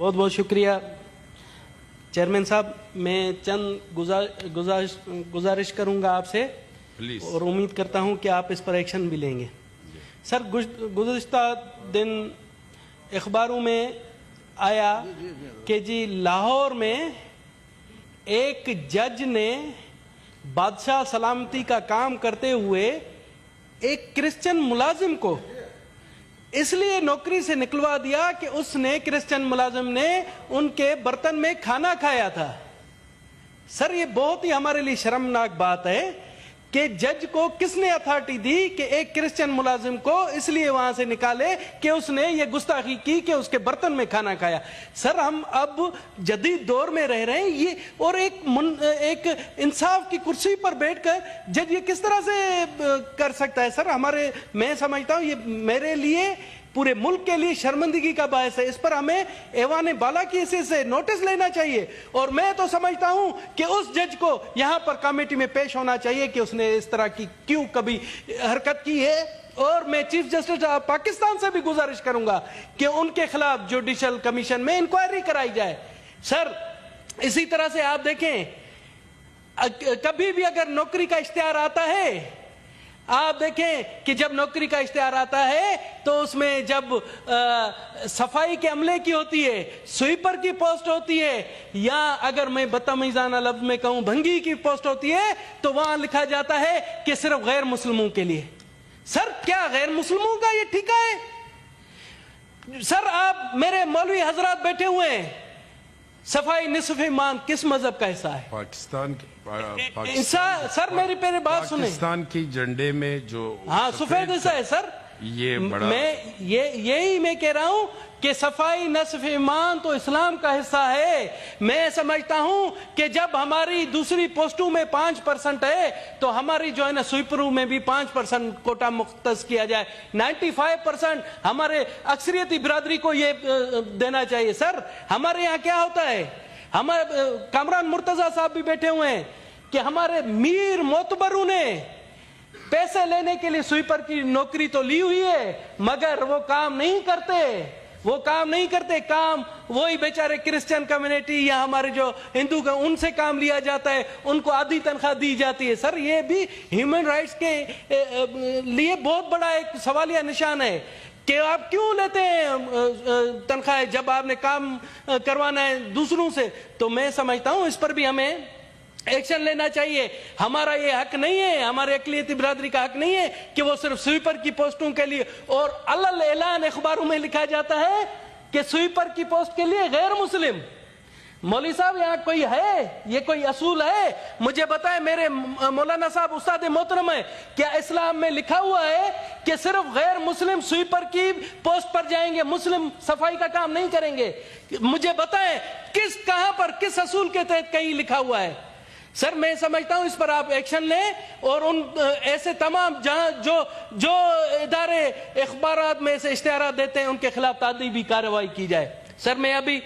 بہت بہت شکریہ چیئرمین صاحب. میں چند گزارش کروں گا آپ سے اور امید کرتا ہوں کہ آپ اس پر ایکشن بھی لیں گے. سر گزشتہ دن اخباروں میں آیا کہ جی لاہور میں ایک جج نے بادشاہ سلامتی کا کام کرتے ہوئے ایک کرسچن ملازم کو اس لیے نوکری سے نکلوا دیا کہ اس نے کرسچن ملازم نے ان کے برتن میں کھانا کھایا تھا. سر یہ بہت ہی ہمارے لیے شرمناک بات ہے کہ جج کو کس نے اتھارٹی دی کہ ایک کرسچن ملازم کو اس لیے وہاں سے نکالے کہ اس نے یہ گستاخی کی کہ اس کے برتن میں کھانا کھایا. سر ہم اب جدید دور میں رہ رہے ہیں یہ اور ایک انصاف کی کرسی پر بیٹھ کر جج یہ کس طرح سے کر سکتا ہے. سر میں سمجھتا ہوں یہ میرے لیے پورے ملک کے لیے شرمندگی کا باعث ہے. اس پر ہمیں ایوان بالا کی حیثیت سے نوٹس لینا چاہیے اور میں تو سمجھتا ہوں کہ اس جج کو یہاں پر کمیٹی میں پیش ہونا چاہیے کہ اس نے اس طرح کی کیوں کبھی حرکت کی ہے. اور میں چیف جسٹس آف پاکستان سے بھی گزارش کروں گا کہ ان کے خلاف جوڈیشل کمیشن میں انکوائری کرائی جائے. سر اسی طرح سے آپ دیکھیں کبھی بھی اگر نوکری کا اشتہار آتا ہے آپ دیکھیں کہ جب نوکری کا اشتہار آتا ہے تو اس میں جب صفائی کے عملے کی ہوتی ہے سویپر کی پوسٹ ہوتی ہے یا اگر میں بدتمیزانہ لفظ میں کہوں بھنگی کی پوسٹ ہوتی ہے تو وہاں لکھا جاتا ہے کہ صرف غیر مسلموں کے لیے. سر کیا غیر مسلموں کا یہ ٹھیکہ ہے؟ سر آپ میرے مولوی حضرات بیٹھے ہوئے ہیں صفائی نصف ایمان کس مذہب کا حصہ ہے؟ پاکستان سر میری پہلے بات سنیں. پاکستان کی جھنڈے میں جو سفید حصہ ہے سر. یہ بڑا یہی میں کہہ رہا ہوں کہ صفائی نصف ایمان تو اسلام کا حصہ ہے. میں سمجھتا ہوں کہ جب ہماری دوسری پوسٹوں میں 5% ہے تو ہماری جو ہے نا سویپروں میں بھی 5% کوٹا مختص کیا جائے. 95% ہمارے اکثریتی برادری کو یہ دینا چاہیے. سر ہمارے یہاں کیا ہوتا ہے ہمارے کامران مرتضی صاحب بھی بیٹھے ہوئے ہیں کہ ہمارے میر معتبروں نے پیسے لینے کے لیے سویپر کی نوکری تو لی ہوئی ہے مگر وہ کام نہیں کرتے. کام وہی بیچارے کرسچن کمیونٹی یا ہمارے جو ہندو کا ان سے کام لیا جاتا ہے ان کو آدھی تنخواہ دی جاتی ہے. سر یہ بھی ہیومن رائٹس کے لیے بہت بڑا ایک سوالیہ نشان ہے کہ آپ کیوں لیتے ہیں تنخواہ جب آپ نے کام کروانا ہے دوسروں سے. تو میں سمجھتا ہوں اس پر بھی ہمیں ایکشن لینا چاہیے. ہمارا یہ حق نہیں ہے ہمارے اقلیتی برادری کا حق نہیں ہے کہ وہ صرف سویپر کی پوسٹوں کے لیے اور علل اعلان اخباروں میں لکھا جاتا ہے کہ سویپر کی پوسٹ کے لیے غیر مسلم. مولوی صاحب یہاں کوئی ہے یہ کوئی اصول ہے؟ مجھے بتائیں میرے مولانا صاحب استاد محترم ہے کیا اسلام میں لکھا ہوا ہے کہ صرف غیر مسلم سویپر کی پوسٹ پر جائیں گے مسلم صفائی کا کام نہیں کریں گے؟ مجھے بتائیں کہاں پر کس اصول کے تحت کہیں لکھا ہوا ہے؟ سر میں سمجھتا ہوں اس پر آپ ایکشن لیں اور ان ایسے تمام جہاں جو ادارے اخبارات میں ایسے اشتہارات دیتے ہیں ان کے خلاف تعدیبی کارروائی کی جائے. سر میں ابھی